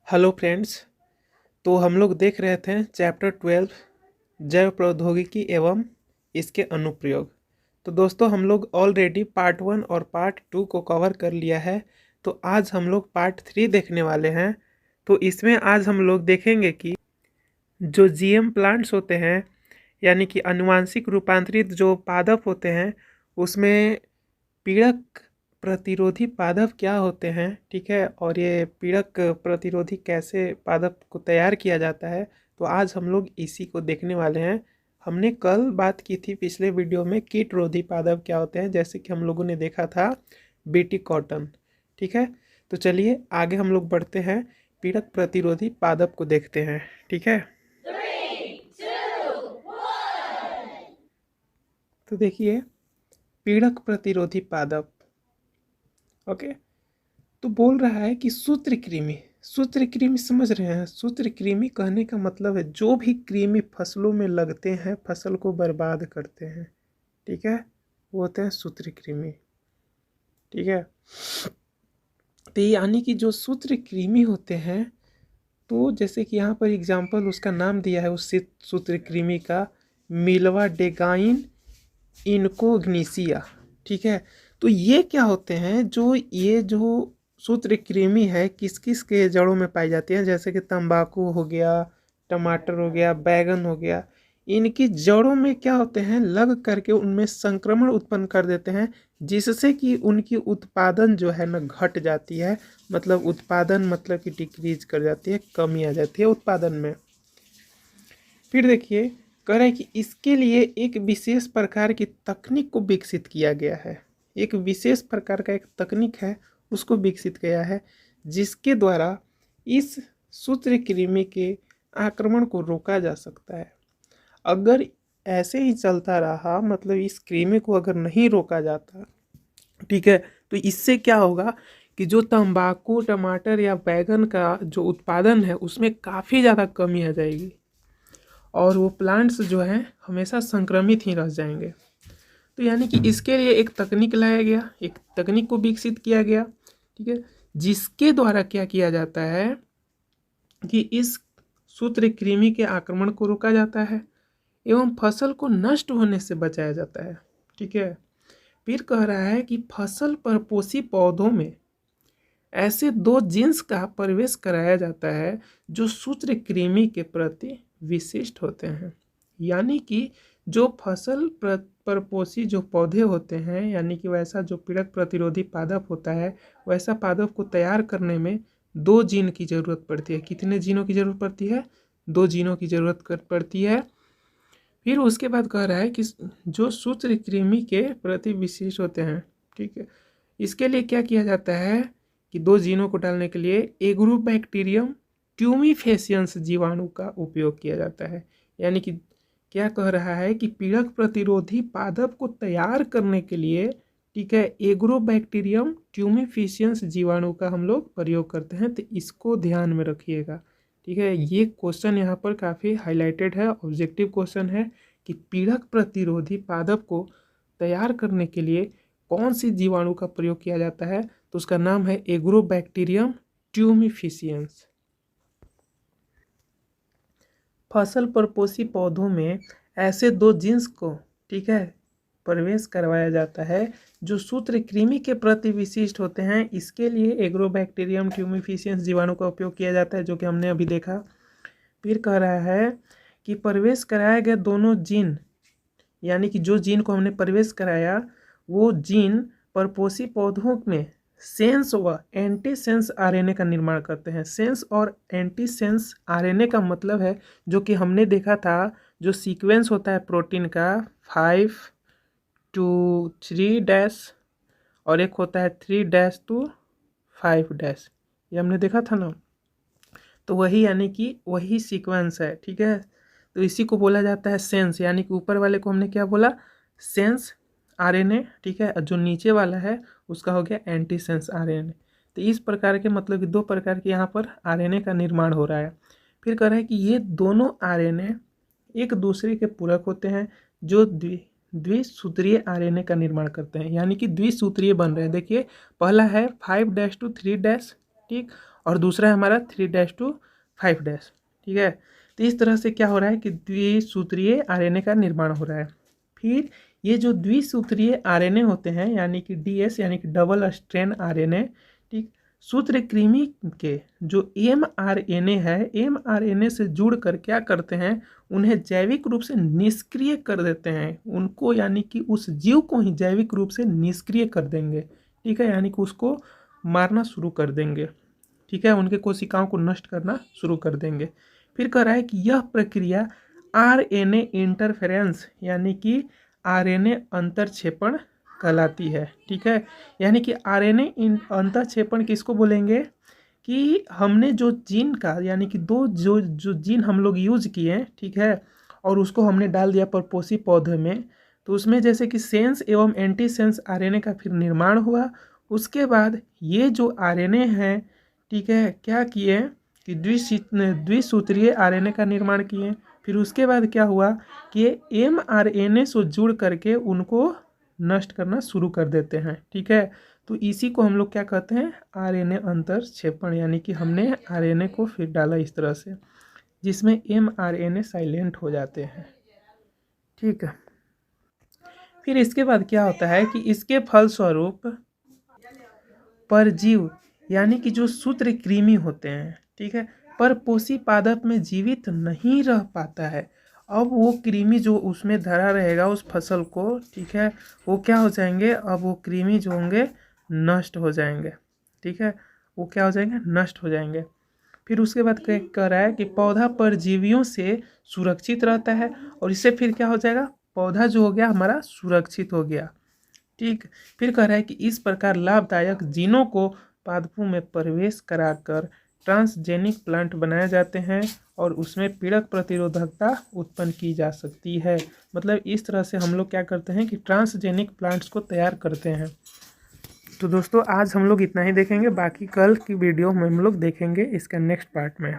Hello friends. तो हम लोग देख रहे थे चैप्टर 12 जैव प्रौद्योगिकी एवं इसके अनुप्रयोग। तो दोस्तों हम लोग ऑलरेडी पार्ट 1 और पार्ट 2 को कवर कर लिया है। तो आज हम लोग पार्ट 3 देखने वाले हैं। तो इसमें आज हम लोग देखेंगे कि जो जीएम प्लांट्स होते हैं यानी कि आनुवांशिक रूपांतरित जो पादप होते हैं उसमें पीड़क प्रतिरोधी पादप क्या होते हैं, ठीक है, और ये पीड़क प्रतिरोधी कैसे पादप को तैयार किया जाता है। तो आज हम लोग इसी को देखने वाले हैं। हमने कल बात की थी पिछले वीडियो में कीटरोधी पादप क्या होते हैं, जैसे कि हम लोगों ने देखा था बीटी कॉटन। ठीक है, तो चलिए आगे हम लोग बढ़ते हैं, पीड़क प्रतिरोधी पादप को देखते हैं। ठीक है, तो देखिए पीड़क प्रतिरोधी पादप। ओके, तो बोल रहा है कि सूत्रकृमि। सूत्रकृमि समझ रहे हैं? सूत्रकृमि कहने का मतलब है जो भी कृमि फसलों में लगते हैं, फसल को बर्बाद करते हैं, ठीक है, वो होते हैं सूत्रकृमि। ठीक है, तो यानी कि जो सूत्रकृमि होते हैं, तो जैसे कि यहाँ पर एग्जाम्पल उसका नाम दिया है उस सूत्रकृमि का, मिल्वा डेगाइन इनकोग्निसिया। ठीक है, तो ये क्या होते हैं, जो सूत्रकृमि है किस किस के जड़ों में पाई जाती है, जैसे कि तंबाकू हो गया, टमाटर हो गया, बैगन हो गया, इनकी जड़ों में क्या होते हैं, लग करके उनमें संक्रमण उत्पन्न कर देते हैं, जिससे कि उनकी उत्पादन जो है ना घट जाती है। मतलब उत्पादन मतलब कि डिक्रीज कर जाती है, कमी आ जाती है उत्पादन में। फिर देखिए कह रहे हैं कि इसके लिए एक विशेष प्रकार की तकनीक को विकसित किया गया है। एक विशेष प्रकार का एक तकनीक है, उसको विकसित किया है, जिसके द्वारा इस सूत्रकृमि के आक्रमण को रोका जा सकता है। अगर ऐसे ही चलता रहा, मतलब इस कृमि को अगर नहीं रोका जाता, ठीक है, तो इससे क्या होगा कि जो तंबाकू, टमाटर या बैगन का जो उत्पादन है उसमें काफ़ी ज़्यादा कमी आ जाएगी और वो प्लांट्स जो हैं हमेशा संक्रमित ही रह जाएंगे। तो यानी कि इसके लिए एक तकनीक लाया गया, एक तकनीक को विकसित किया गया, ठीक है, जिसके द्वारा क्या किया जाता है कि इस सूत्रकृमि के आक्रमण को रोका जाता है एवं फसल को नष्ट होने से बचाया जाता है। ठीक है, फिर कह रहा है कि फसल पर पोषी पौधों में ऐसे दो जीन्स का प्रवेश कराया जाता है जो सूत्रकृमि के प्रति विशिष्ट होते हैं। यानी कि जो फसल परपोषी जो पौधे होते हैं, यानी कि वैसा जो पीड़क प्रतिरोधी पादप होता है, वैसा पादप को तैयार करने में दो जीन की ज़रूरत पड़ती है। कितने जीनों की ज़रूरत पड़ती है? दो जीनों की ज़रूरत पड़ती है। फिर उसके बाद कह रहा है कि जो सूत्रकृमि के प्रति विशिष्ट होते हैं, ठीक है, इसके लिए क्या किया जाता है कि दो जीनों को डालने के लिए एग्रोबैक्टीरियम ट्यूमिफेसियंस जीवाणु का उपयोग किया जाता है। यानी कि क्या कह रहा है कि पीड़क प्रतिरोधी पादप को तैयार करने के लिए, ठीक है, एग्रोबैक्टीरियम ट्यूमिफेसियंस जीवाणु का हम लोग प्रयोग करते हैं। तो इसको ध्यान में रखिएगा। ठीक है, ये क्वेश्चन यहाँ पर काफ़ी हाईलाइटेड है, ऑब्जेक्टिव क्वेश्चन है कि पीड़क प्रतिरोधी पादप को तैयार करने के लिए कौन सी जीवाणु का प्रयोग किया जाता है, तो उसका नाम है एग्रोबैक्टीरियम ट्यूमिफिशियंस। फसल परपोषी पौधों में ऐसे दो जीन्स को, ठीक है, प्रवेश करवाया जाता है जो सूत्रकृमि के प्रति विशिष्ट होते हैं। इसके लिए एग्रोबैक्टीरियम ट्यूमिफिशियंस जीवाणु का उपयोग किया जाता है, जो कि हमने अभी देखा। फिर कह रहा है कि प्रवेश कराया गया दोनों जीन, यानी कि जो जीन को हमने प्रवेश कराया वो जीन परपोषी पौधों में सेंस व एंटी सेंस आरएनए का निर्माण करते हैं। सेंस और एंटी सेंस आरएनए का मतलब है, जो कि हमने देखा था, जो सीक्वेंस होता है प्रोटीन का 5 to 3 और एक होता है 3 to 5, ये हमने देखा था ना। तो वही यानी कि वही सीक्वेंस है। ठीक है, तो इसी को बोला जाता है सेंस, यानी कि ऊपर वाले को हमने क्या बोला, सेंस आरएनए, ठीक है, जो नीचे वाला है उसका हो गया एंटी सेंस आरएनए। तो इस प्रकार के मतलब कि दो प्रकार के यहाँ पर आरएनए का निर्माण हो रहा है। फिर कह रहा है कि ये दोनों आरएनए एक दूसरे के पूरक होते हैं, जो द्विसूत्रीय आरएनए का निर्माण करते हैं, यानी कि द्विसूत्रीय बन रहे हैं। देखिए पहला है 5 to 3, ठीक, और दूसरा है हमारा 3' to 5'। ठीक है, तो इस तरह से क्या हो रहा है कि द्विसूत्रीय आरएनए का निर्माण हो रहा है। फिर ये जो द्विसूत्रीय आरएनए होते हैं यानी कि DS यानी कि डबल स्ट्रैंड आरएनए, ठीक, सूत्रकृमि के जो mRNA है, mRNA से जुड़कर क्या करते हैं, उन्हें जैविक रूप से निष्क्रिय कर देते हैं उनको, यानी कि उस जीव को ही जैविक रूप से निष्क्रिय कर देंगे। ठीक है, यानी कि उसको मारना शुरू कर देंगे। ठीक है, उनके कोशिकाओं को नष्ट करना शुरू कर देंगे। फिर कह रहा है कि यह प्रक्रिया RNA इंटरफेरेंस यानी कि RNA अंतरक्षेपण कहलाती है। ठीक है, यानी कि RNA अंतरक्षेपण किसको बोलेंगे कि हमने जो जीन का यानी कि दो जो जीन हम लोग यूज किए, ठीक है, और उसको हमने डाल दिया परपोषी पौधे में, तो उसमें जैसे कि सेंस एवं एंटी सेंस RNA का फिर निर्माण हुआ। उसके बाद ये जो RNA है, ठीक है, क्या किए कि द्विसूत्रीय RNA का निर्माण किए। फिर उसके बाद क्या हुआ कि mRNA से जुड़ करके उनको नष्ट करना शुरू कर देते हैं। ठीक है, तो इसी को हम लोग क्या कहते हैं, RNA अंतरक्षेपण, यानी कि हमने RNA को फिर डाला इस तरह से जिसमें mRNA साइलेंट हो जाते हैं। ठीक है, फिर इसके बाद क्या होता है कि इसके फलस्वरूप परजीव यानी कि जो सूत्रकृमि होते हैं, ठीक है, परपोषी पादप में जीवित नहीं रह पाता है। अब वो कृमि जो उसमें धरा रहेगा उस फसल को, ठीक है, वो क्या हो जाएंगे, अब वो कृमि जो होंगे नष्ट हो जाएंगे। ठीक है, वो क्या हो जाएंगे, नष्ट हो जाएंगे। फिर उसके बाद कह रहा है कि पौधा परजीवियों से सुरक्षित रहता है और इससे फिर क्या हो जाएगा, पौधा जो हो गया हमारा सुरक्षित हो गया। ठीक, फिर कह रहा है कि इस प्रकार लाभदायक जीनों को पादपों में प्रवेश कराकर ट्रांसजेनिक प्लांट बनाए जाते हैं और उसमें पीड़क प्रतिरोधकता उत्पन्न की जा सकती है। मतलब इस तरह से हम लोग क्या करते हैं कि ट्रांसजेनिक प्लांट्स को तैयार करते हैं। तो दोस्तों आज हम लोग इतना ही देखेंगे, बाकी कल की वीडियो में हम लोग देखेंगे इसका नेक्स्ट पार्ट में।